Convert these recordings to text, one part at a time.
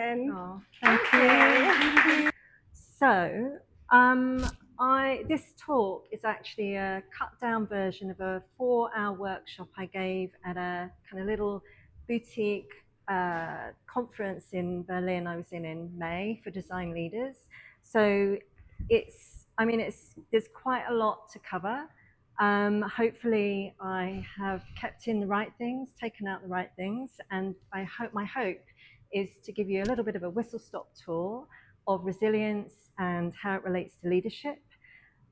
Alison. Oh, thank you. So, this talk is actually a cut-down version of a 4-hour workshop I gave at a kind of little boutique conference in Berlin I was in May for design leaders. So there's quite a lot to cover. Hopefully I have kept in the right things, taken out the right things, and my hope is to give you a little bit of a whistle-stop tour of resilience and how it relates to leadership.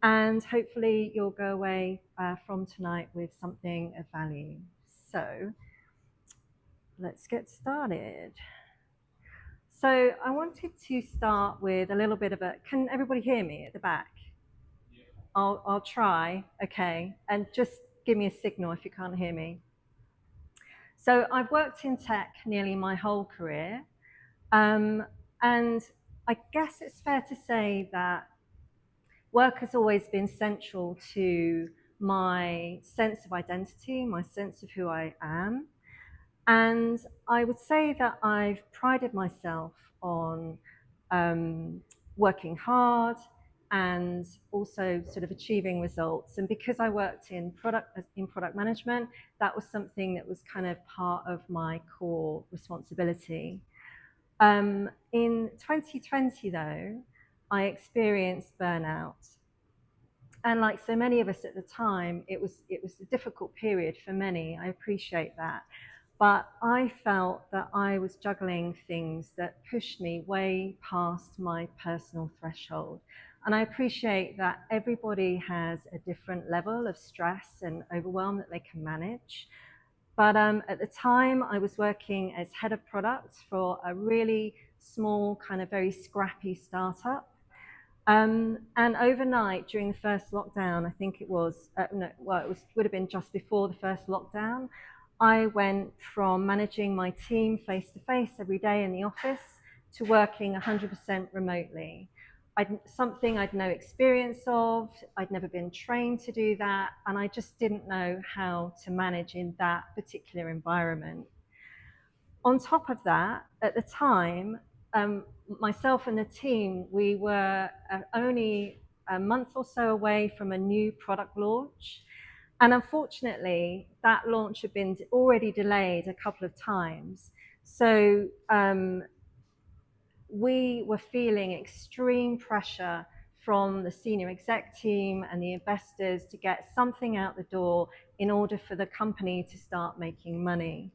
And hopefully you'll go away from tonight with something of value. So let's get started. So I wanted to start with a little bit of can everybody hear me at the back? I'll try, okay, and just give me a signal if you can't hear me. So I've worked in tech nearly my whole career, and I guess it's fair to say that work has always been central to my sense of identity, my sense of who I am. And I would say that I've prided myself on working hard and also sort of achieving results. And because I worked in product management, that was something that was kind of part of my core responsibility. In 2020, though, I experienced burnout. And like so many of us at the time, it was a difficult period for many. I appreciate that. But I felt that I was juggling things that pushed me way past my personal threshold. And I appreciate that everybody has a different level of stress and overwhelm that they can manage. But at the time, I was working as head of product for a really small, kind of very scrappy startup. And overnight, during the first lockdown, I think it was, would have been just before the first lockdown, I went from managing my team face-to-face every day in the office to working 100% remotely. Something I'd no experience of, I'd never been trained to do that, and I just didn't know how to manage in that particular environment. On top of that, at the time, myself and the team, we were only a month or so away from a new product launch. And unfortunately, that launch had been already delayed a couple of times. So we were feeling extreme pressure from the senior exec team and the investors to get something out the door in order for the company to start making money.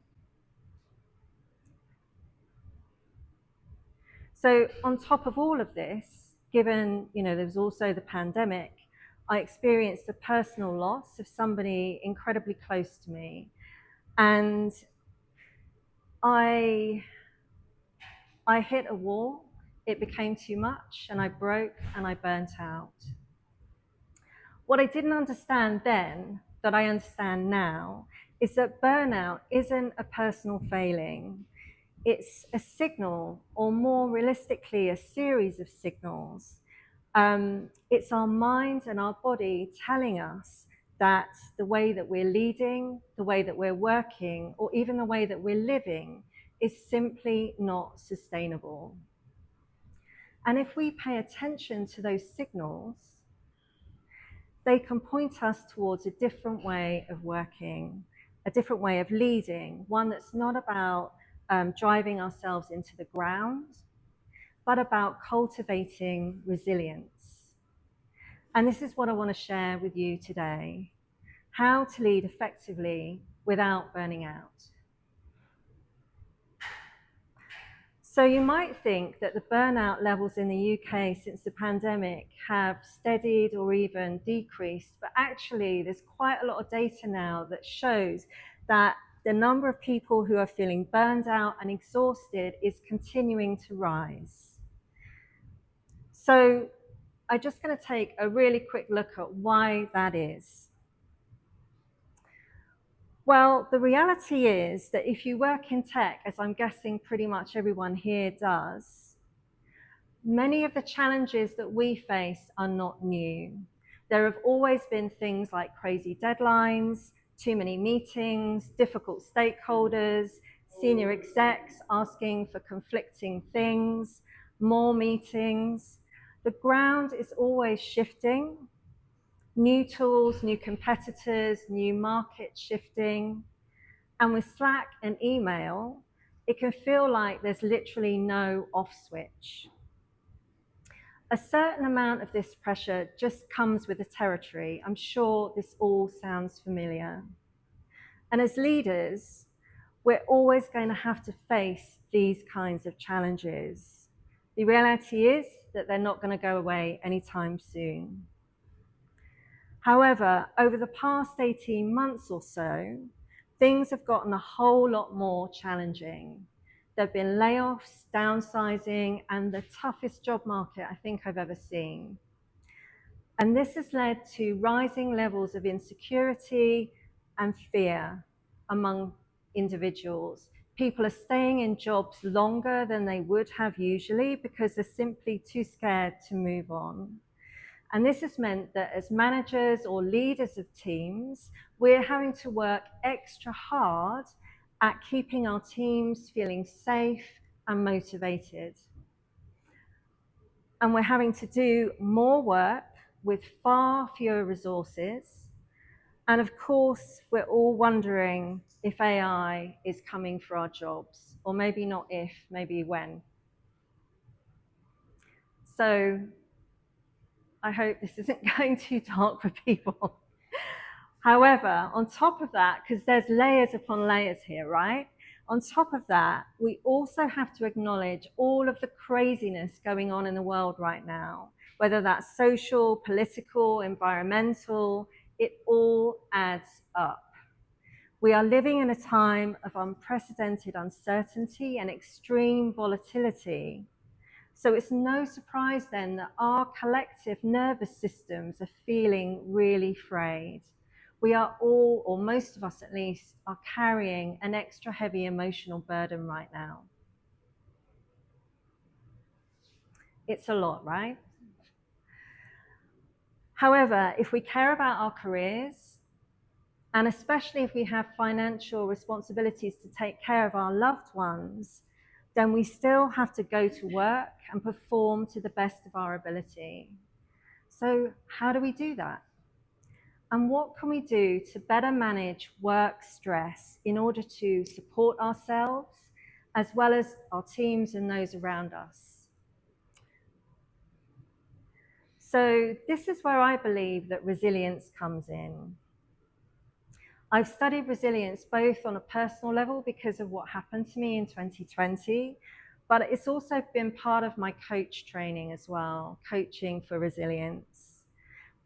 So on top of all of this, given, there was also the pandemic, I experienced a personal loss of somebody incredibly close to me. And I hit a wall, it became too much, and I broke and I burnt out. What I didn't understand then, that I understand now, is that burnout isn't a personal failing. It's a signal, or more realistically, a series of signals. It's our mind and our body telling us that the way that we're leading, the way that we're working, or even the way that we're living is simply not sustainable. And if we pay attention to those signals, they can point us towards a different way of working, a different way of leading, one that's not about driving ourselves into the ground, but about cultivating resilience. And this is what I want to share with you today: how to lead effectively without burning out. So you might think that the burnout levels in the UK since the pandemic have steadied or even decreased, but actually there's quite a lot of data now that shows that the number of people who are feeling burned out and exhausted is continuing to rise. So I'm just going to take a really quick look at why that is. Well, the reality is that if you work in tech, as I'm guessing pretty much everyone here does, many of the challenges that we face are not new. There have always been things like crazy deadlines, too many meetings, difficult stakeholders, senior execs asking for conflicting things, more meetings. The ground is always shifting. New tools, new competitors, new markets shifting. And with Slack and email, it can feel like there's literally no off switch. A certain amount of this pressure just comes with the territory. I'm sure this all sounds familiar. And as leaders, we're always going to have to face these kinds of challenges. The reality is that they're not going to go away anytime soon. However, over the past 18 months or so, things have gotten a whole lot more challenging. There have been layoffs, downsizing, and the toughest job market I think I've ever seen. And this has led to rising levels of insecurity and fear among individuals. People are staying in jobs longer than they would have usually because they're simply too scared to move on. And this has meant that as managers or leaders of teams, we're having to work extra hard at keeping our teams feeling safe and motivated. And we're having to do more work with far fewer resources. And of course, we're all wondering if AI is coming for our jobs, or maybe not if, maybe when. So I hope this isn't going too dark for people. However, on top of that, because there's layers upon layers here, right? On top of that, we also have to acknowledge all of the craziness going on in the world right now, whether that's social, political, environmental, it all adds up. We are living in a time of unprecedented uncertainty and extreme volatility. So it's no surprise then that our collective nervous systems are feeling really frayed. We are all, or most of us at least, are carrying an extra heavy emotional burden right now. It's a lot, right? However, if we care about our careers, and especially if we have financial responsibilities to take care of our loved ones, then we still have to go to work and perform to the best of our ability. So how do we do that? And what can we do to better manage work stress in order to support ourselves as well as our teams and those around us? So this is where I believe that resilience comes in. I've studied resilience both on a personal level because of what happened to me in 2020, but it's also been part of my coach training as well, coaching for resilience.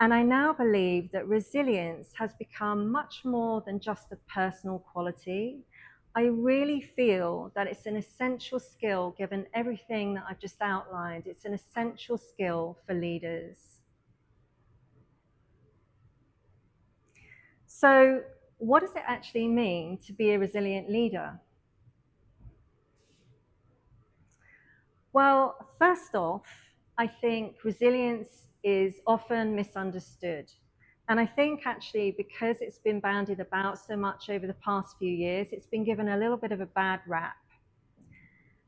And I now believe that resilience has become much more than just a personal quality. I really feel that it's an essential skill, given everything that I've just outlined. It's an essential skill for leaders. So what does it actually mean to be a resilient leader? Well, first off, I think resilience is often misunderstood. And I think actually because it's been bandied about so much over the past few years, it's been given a little bit of a bad rap.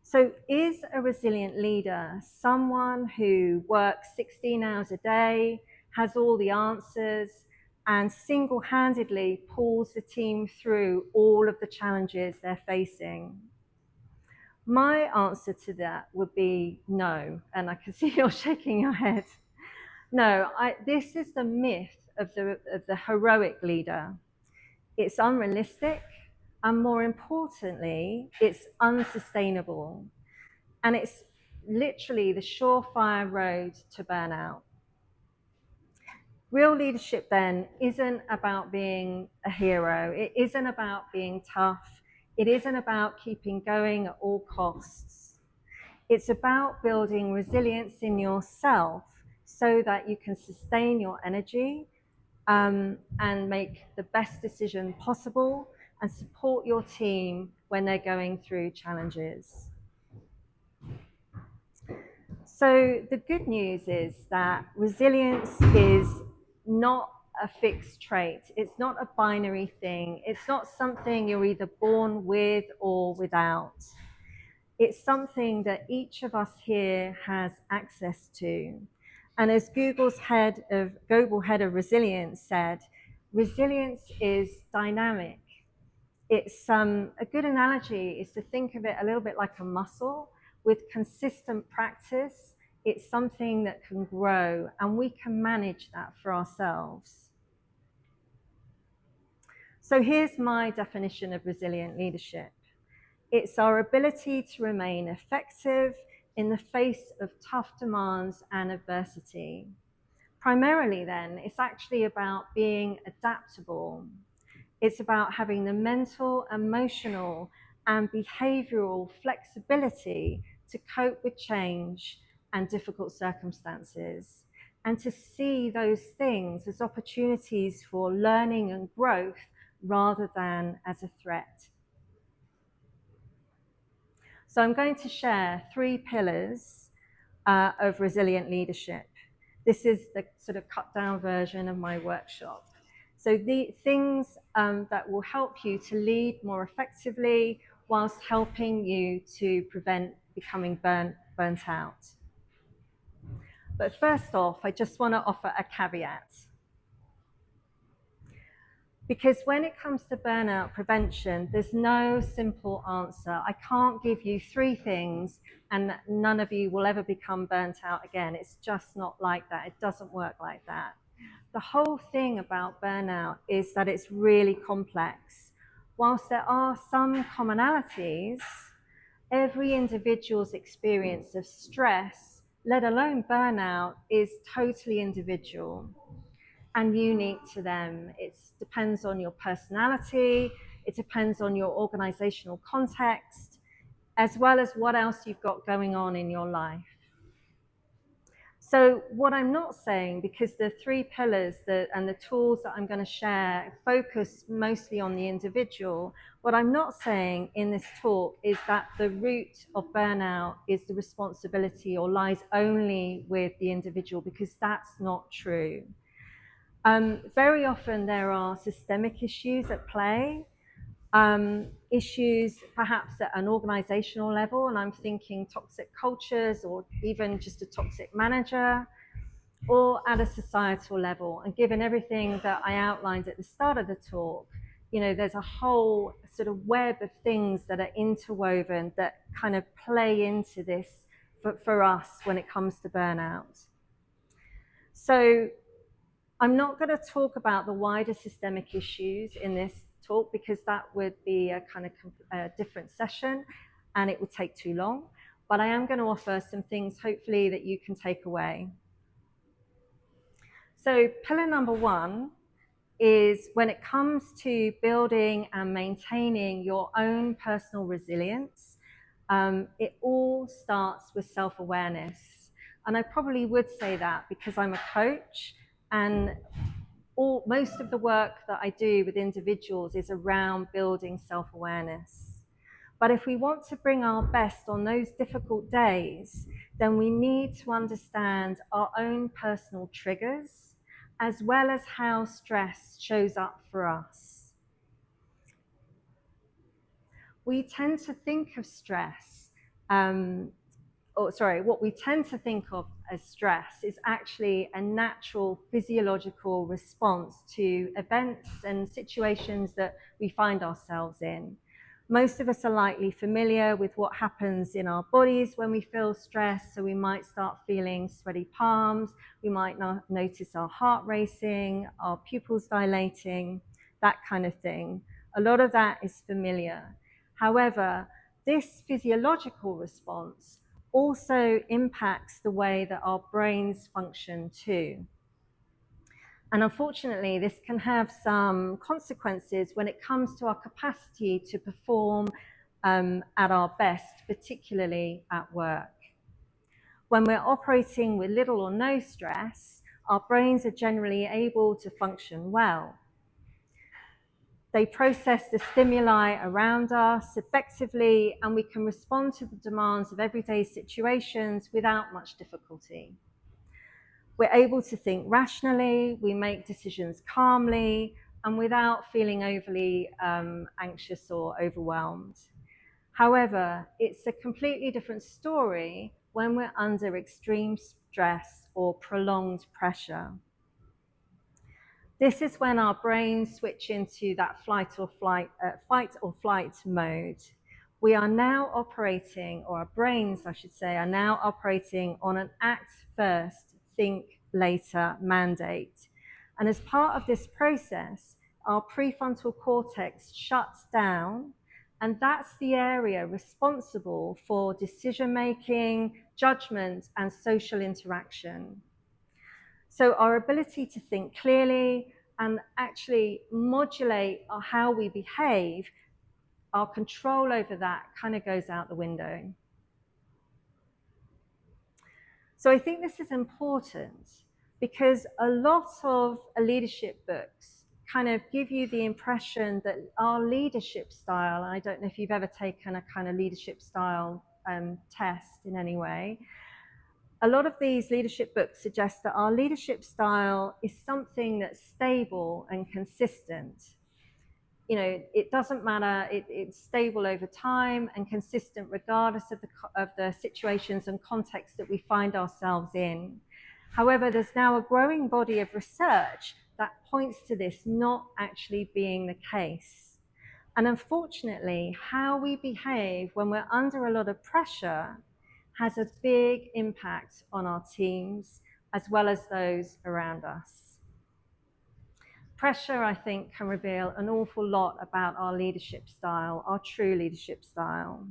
So is a resilient leader someone who works 16 hours a day, has all the answers, and single-handedly pulls the team through all of the challenges they're facing? My answer to that would be no, and I can see you're shaking your head. No, this is the myth of the heroic leader. It's unrealistic, and more importantly, it's unsustainable. And it's literally the surefire road to burnout. Real leadership then isn't about being a hero. It isn't about being tough. It isn't about keeping going at all costs. It's about building resilience in yourself so that you can sustain your energy and make the best decision possible and support your team when they're going through challenges. So the good news is that resilience is not a fixed trait. It's not a binary thing. It's not something you're either born with or without. It's something that each of us here has access to. And as Google's global head of resilience said, resilience is dynamic. It's a good analogy is to think of it a little bit like a muscle. With consistent practice, it's something that can grow, and we can manage that for ourselves. So here's my definition of resilient leadership. It's our ability to remain effective in the face of tough demands and adversity. Primarily then, it's actually about being adaptable. It's about having the mental, emotional, and behavioral flexibility to cope with change and difficult circumstances, and to see those things as opportunities for learning and growth rather than as a threat. So I'm going to share 3 pillars of resilient leadership. This is the sort of cut down version of my workshop. So the things that will help you to lead more effectively whilst helping you to prevent becoming burnt out. But first off, I just want to offer a caveat. Because when it comes to burnout prevention, there's no simple answer. I can't give you 3 things and none of you will ever become burnt out again. It's just not like that. It doesn't work like that. The whole thing about burnout is that it's really complex. Whilst there are some commonalities, every individual's experience of stress, let alone burnout, is totally individual and unique to them. It depends on your personality, it depends on your organizational context, as well as what else you've got going on in your life. So what I'm not saying, because the 3 pillars and the tools that I'm going to share focus mostly on the individual, what I'm not saying in this talk is that the root of burnout is the responsibility or lies only with the individual, because that's not true. Very often there are systemic issues at play, issues perhaps at an organizational level, and I'm thinking toxic cultures or even just a toxic manager, or at a societal level. And given everything that I outlined at the start of the talk, you know, there's a whole sort of web of things that are interwoven that kind of play into this for us when it comes to burnout. So I'm not going to talk about the wider systemic issues in this talk, because that would be a kind of a different session and it would take too long. But I am going to offer some things, hopefully, that you can take away. So pillar number 1 is when it comes to building and maintaining your own personal resilience, it all starts with self-awareness. And I probably would say that because I'm a coach, and most of the work that I do with individuals is around building self-awareness. But if we want to bring our best on those difficult days, then we need to understand our own personal triggers, as well as how stress shows up for us. We tend to think of stress, what we tend to think of as stress is actually a natural physiological response to events and situations that we find ourselves in. Most of us are likely familiar with what happens in our bodies when we feel stress. So we might start feeling sweaty palms, we might notice our heart racing, our pupils dilating, that kind of thing. A lot of that is familiar. However, this physiological response also impacts the way that our brains function too. And unfortunately, this can have some consequences when it comes to our capacity to perform at our best, particularly at work. When we're operating with little or no stress, our brains are generally able to function well. They process the stimuli around us effectively, and we can respond to the demands of everyday situations without much difficulty. We're able to think rationally, we make decisions calmly, and without feeling overly anxious or overwhelmed. However, it's a completely different story when we're under extreme stress or prolonged pressure. This is when our brains switch into that fight or flight mode. We are now operating, or our brains, I should say, are now operating on an act first, think later mandate. And as part of this process, our prefrontal cortex shuts down, and that's the area responsible for decision making, judgment, and social interaction. So our ability to think clearly and actually modulate how we behave, our control over that kind of goes out the window. So I think this is important because a lot of leadership books kind of give you the impression that our leadership style, and I don't know if you've ever taken a kind of leadership style test in any way, a lot of these leadership books suggest that our leadership style is something that's stable and consistent. You know, it doesn't matter, it's stable over time and consistent regardless of the situations and contexts that we find ourselves in. However, there's now a growing body of research that points to this not actually being the case. And unfortunately, how we behave when we're under a lot of pressure has a big impact on our teams as well as those around us. Pressure, I think, can reveal an awful lot about our leadership style, our true leadership style.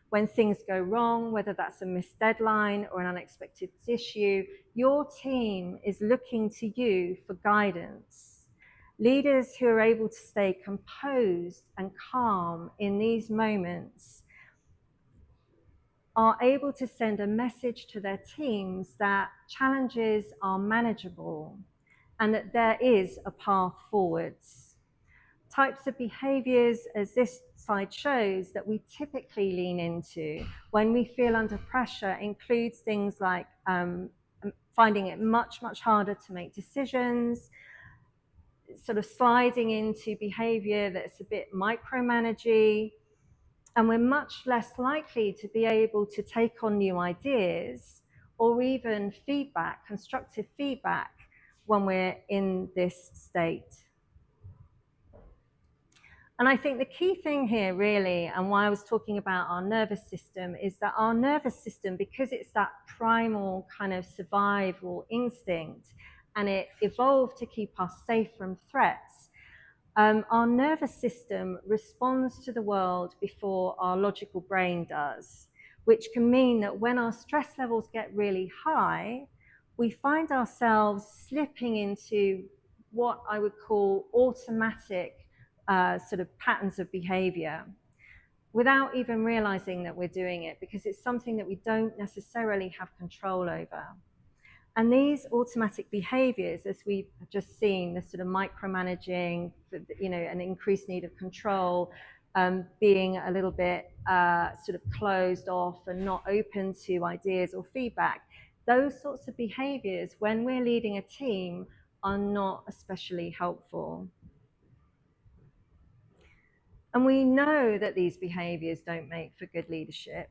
When things go wrong, whether that's a missed deadline or an unexpected issue, your team is looking to you for guidance. Leaders who are able to stay composed and calm in these moments are able to send a message to their teams that challenges are manageable and that there is a path forwards. Types of behaviours, as this slide shows, that we typically lean into when we feel under pressure includes things like finding it much, much harder to make decisions, sort of sliding into behaviour that's a bit micromanagey, and we're much less likely to be able to take on new ideas or even feedback, constructive feedback, when we're in this state. And I think the key thing here really, and why I was talking about our nervous system, is that our nervous system, because it's that primal kind of survival instinct, and it evolved to keep us safe from threats, our nervous system responds to the world before our logical brain does, which can mean that when our stress levels get really high, we find ourselves slipping into what I would call automatic sort of patterns of behavior without even realizing that we're doing it, because it's something that we don't necessarily have control over. And these automatic behaviors, as we've just seen, the sort of micromanaging, you know, an increased need of control, being a little bit sort of closed off and not open to ideas or feedback, those sorts of behaviors, when we're leading a team, are not especially helpful. And we know that these behaviors don't make for good leadership,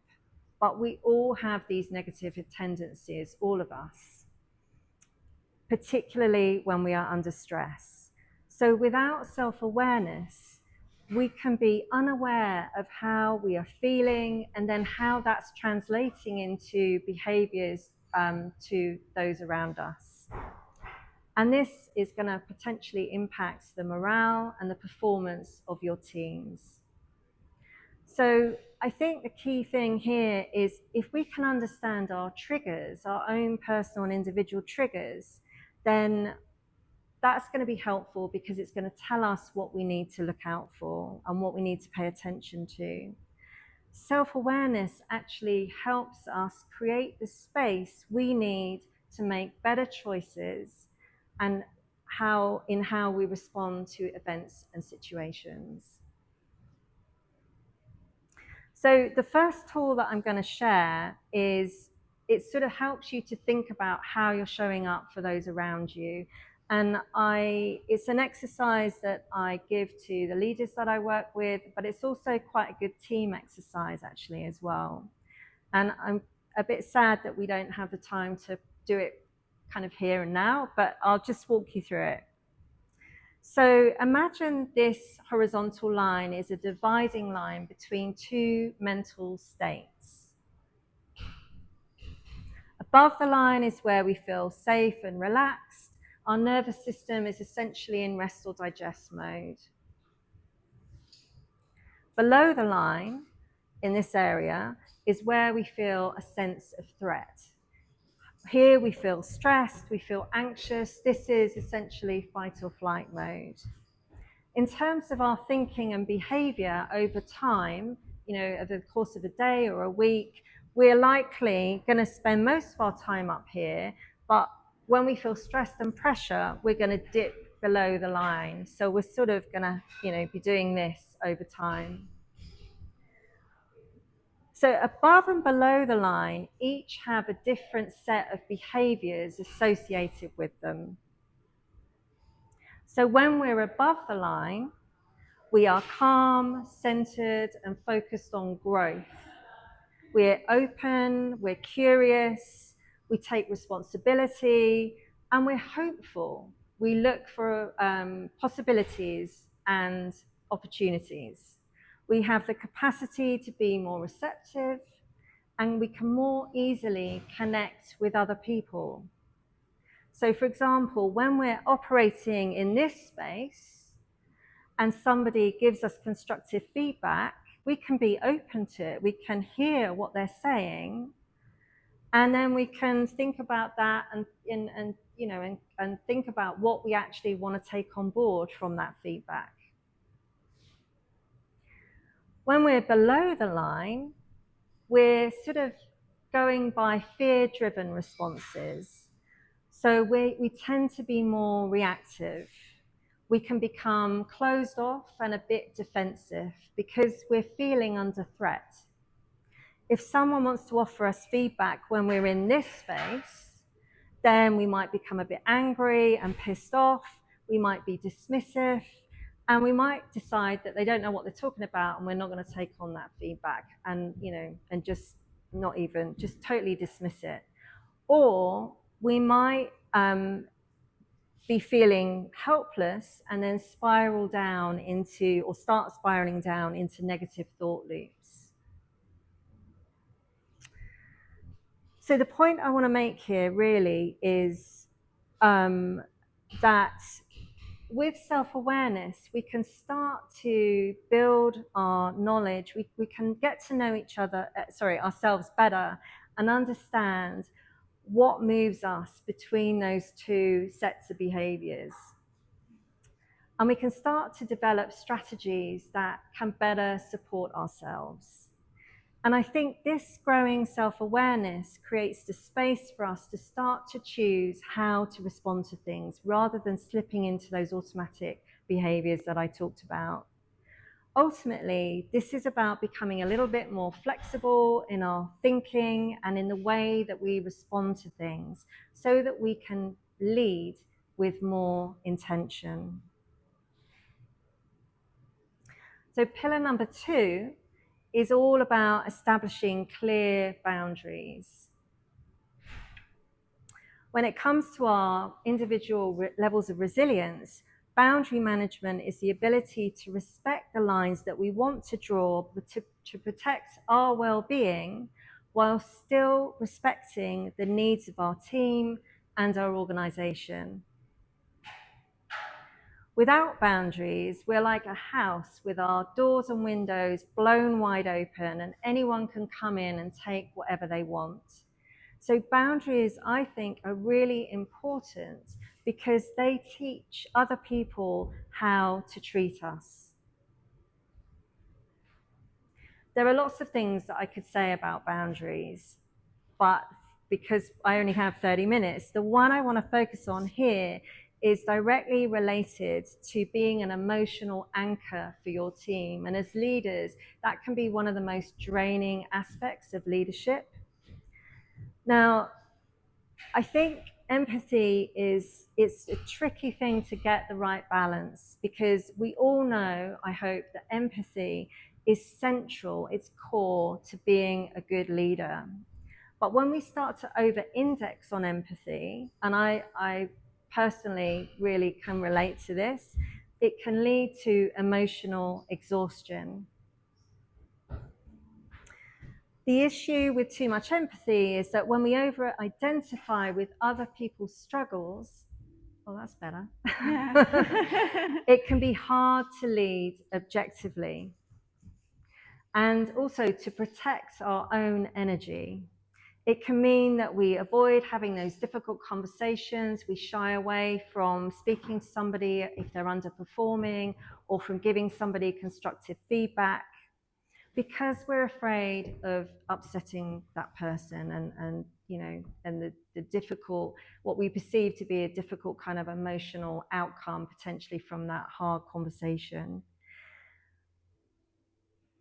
but we all have these negative tendencies, all of us, particularly when we are under stress. So without self-awareness, we can be unaware of how we are feeling and then how that's translating into behaviors to those around us. And this is going to potentially impact the morale and the performance of your teams. So I think the key thing here is if we can understand our triggers, our own personal and individual triggers, then that's going to be helpful because it's going to tell us what we need to look out for and what we need to pay attention to. Self-awareness actually helps us create the space we need to make better choices and how we respond to events and situations. So the first tool that I'm going to share is it sort of helps you to think about how you're showing up for those around you. And it's an exercise that I give to the leaders that I work with, but it's also quite a good team exercise actually as well. And I'm a bit sad that we don't have the time to do it kind of here and now, but I'll just walk you through it. So imagine this horizontal line is a dividing line between two mental states. Above the line is where we feel safe and relaxed. Our nervous system is essentially in rest or digest mode. Below the line, in this area, is where we feel a sense of threat. Here we feel stressed, we feel anxious. This is essentially fight or flight mode. In terms of our thinking and behavior over time, over the course of a day or a week, we're likely going to spend most of our time up here, but when we feel stressed and pressure, we're going to dip below the line. So we're sort of going to, be doing this over time. So above and below the line, each have a different set of behaviors associated with them. So when we're above the line, we are calm, centered, and focused on growth. We're open, we're curious, we take responsibility, and we're hopeful. We look for possibilities and opportunities. We have the capacity to be more receptive, and we can more easily connect with other people. So for example, when we're operating in this space and somebody gives us constructive feedback, we can be open to it. We can hear what they're saying, and then we can think about that and think about what we actually want to take on board from that feedback. When we're below the line, we're sort of going by fear-driven responses. So we tend to be more reactive. We can become closed off and a bit defensive because we're feeling under threat. If someone wants to offer us feedback when we're in this space, then we might become a bit angry and pissed off. We might be dismissive, and we might decide that they don't know what they're talking about and we're not going to take on that feedback and just totally dismiss it. Or we might be feeling helpless and then start spiraling down into negative thought loops. So the point I want to make here really is that with self-awareness, we can start to build our knowledge. We can get to know ourselves better and understand what moves us between those two sets of behaviors. And we can start to develop strategies that can better support ourselves. And I think this growing self-awareness creates the space for us to start to choose how to respond to things rather than slipping into those automatic behaviors that I talked about. Ultimately, this is about becoming a little bit more flexible in our thinking and in the way that we respond to things so that we can lead with more intention. So pillar number 2 is all about establishing clear boundaries. When it comes to our individual levels of resilience, boundary management is the ability to respect the lines that we want to draw to protect our well-being while still respecting the needs of our team and our organization. Without boundaries, we're like a house with our doors and windows blown wide open, and anyone can come in and take whatever they want. So boundaries, I think, are really important because they teach other people how to treat us. There are lots of things that I could say about boundaries, but because I only have 30 minutes, the one I want to focus on here is directly related to being an emotional anchor for your team. And as leaders, that can be one of the most draining aspects of leadership. Now, I think empathy it's a tricky thing to get the right balance, because we all know, I hope, that empathy is central, it's core to being a good leader. But when we start to over-index on empathy, and I personally really can relate to this, it can lead to emotional exhaustion. The issue with too much empathy is that when we over-identify with other people's struggles, oh, that's better. It can be hard to lead objectively, and also to protect our own energy. It can mean that we avoid having those difficult conversations, we shy away from speaking to somebody if they're underperforming, or from giving somebody constructive feedback, because we're afraid of upsetting that person and the difficult, what we perceive to be a difficult kind of emotional outcome potentially from that hard conversation.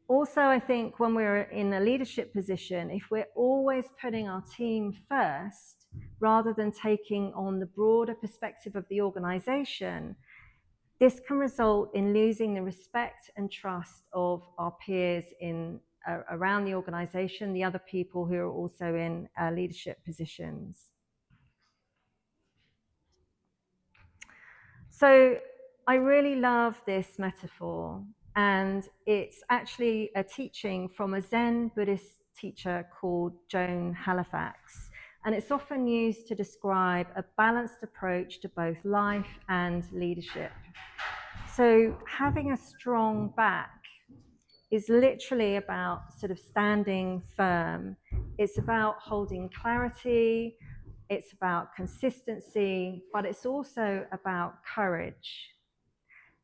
Also, I think when we're in a leadership position, if we're always putting our team first rather than taking on the broader perspective of the organization, this can result in losing the respect and trust of our peers around the organization, the other people who are also in leadership positions. So I really love this metaphor, and it's actually a teaching from a Zen Buddhist teacher called Joan Halifax, and it's often used to describe a balanced approach to both life and leadership. So having a strong back is literally about sort of standing firm. It's about holding clarity, it's about consistency, but it's also about courage.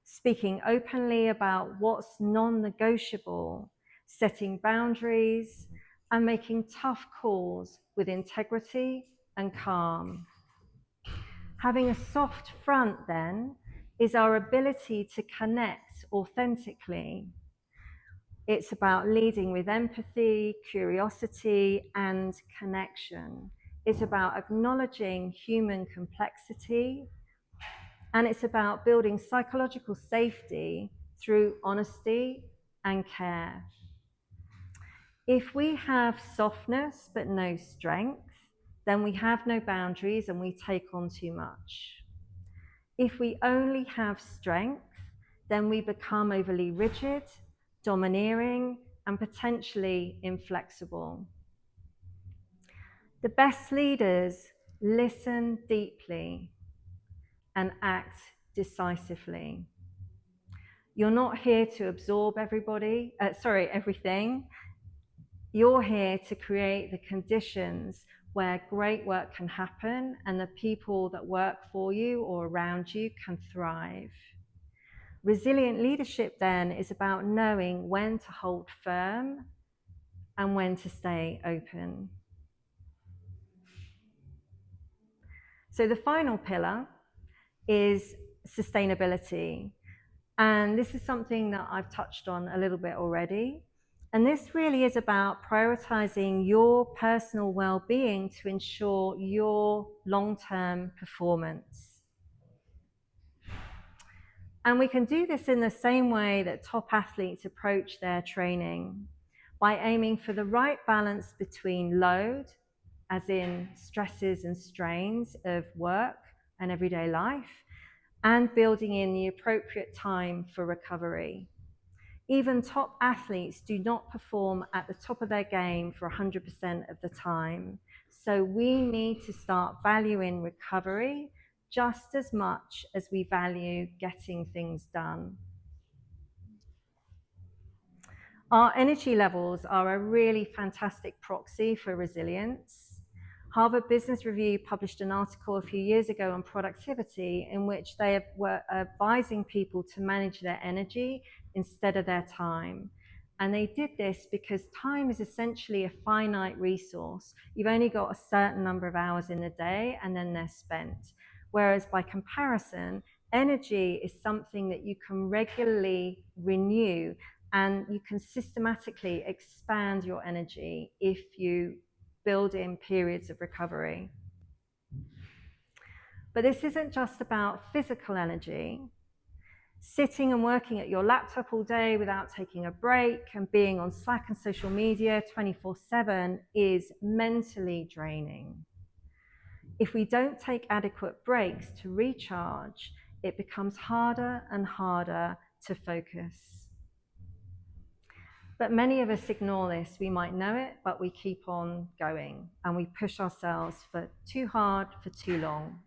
Speaking openly about what's non-negotiable, setting boundaries, and making tough calls with integrity and calm. Having a soft front, then, is our ability to connect authentically. It's about leading with empathy, curiosity, and connection. It's about acknowledging human complexity, and it's about building psychological safety through honesty and care. If we have softness but no strength, then we have no boundaries and we take on too much. If we only have strength, then we become overly rigid, domineering, and potentially inflexible. The best leaders listen deeply and act decisively. You're not here to absorb everything. You're here to create the conditions where great work can happen and the people that work for you or around you can thrive. Resilient leadership then is about knowing when to hold firm and when to stay open. So the final pillar is sustainability. And this is something that I've touched on a little bit already. And this really is about prioritizing your personal well-being to ensure your long-term performance. And we can do this in the same way that top athletes approach their training, by aiming for the right balance between load, as in stresses and strains of work and everyday life, and building in the appropriate time for recovery. Even top athletes do not perform at the top of their game for 100% of the time. So we need to start valuing recovery just as much as we value getting things done. Our energy levels are a really fantastic proxy for resilience. Harvard Business Review published an article a few years ago on productivity in which they were advising people to manage their energy instead of their time. And they did this because time is essentially a finite resource. You've only got a certain number of hours in the day and then they're spent. Whereas by comparison, energy is something that you can regularly renew, and you can systematically expand your energy if you build in periods of recovery. But this isn't just about physical energy. Sitting and working at your laptop all day without taking a break and being on Slack and social media 24/7 is mentally draining. If we don't take adequate breaks to recharge, it becomes harder and harder to focus. But many of us ignore this. We might know it, but we keep on going and we push ourselves for too hard for too long.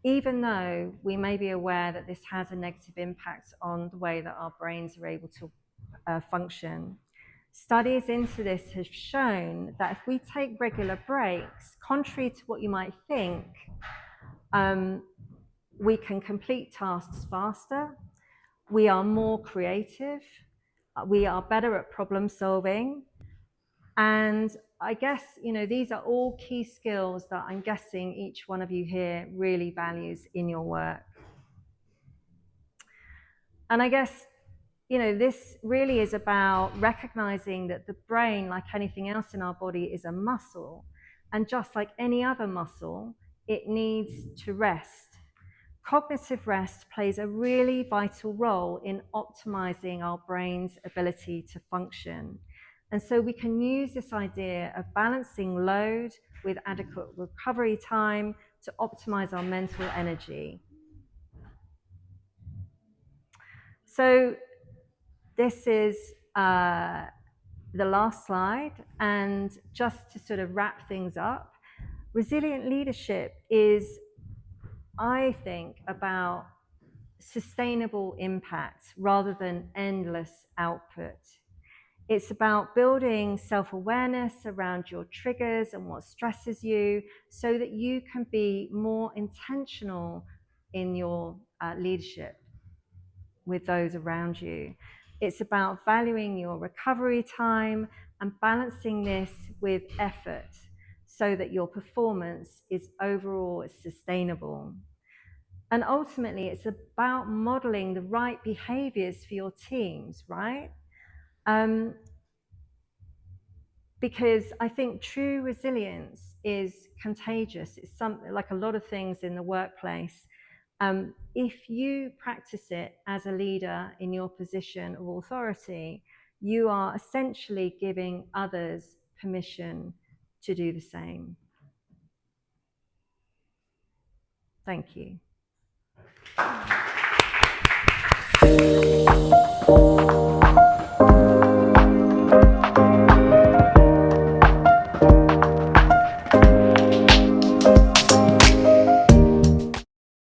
Even though we may be aware that this has a negative impact on the way that our brains are able to function, studies into this have shown that if we take regular breaks, contrary to what you might think, we can complete tasks faster, we are more creative, we are better at problem solving, and I guess, these are all key skills that I'm guessing each one of you here really values in your work. And I guess, this really is about recognizing that the brain, like anything else in our body, is a muscle. And just like any other muscle, it needs to rest. Cognitive rest plays a really vital role in optimizing our brain's ability to function. And so we can use this idea of balancing load with adequate recovery time to optimize our mental energy. So this is the last slide. And just to sort of wrap things up, resilient leadership is, I think, about sustainable impact rather than endless output. It's about building self-awareness around your triggers and what stresses you so that you can be more intentional in your leadership with those around you. It's about valuing your recovery time and balancing this with effort so that your performance is overall sustainable. And ultimately, it's about modeling the right behaviors for your teams, right? Because I think true resilience is contagious. It's something like a lot of things in the workplace. If you practice it as a leader in your position of authority, you are essentially giving others permission to do the same. Thank you.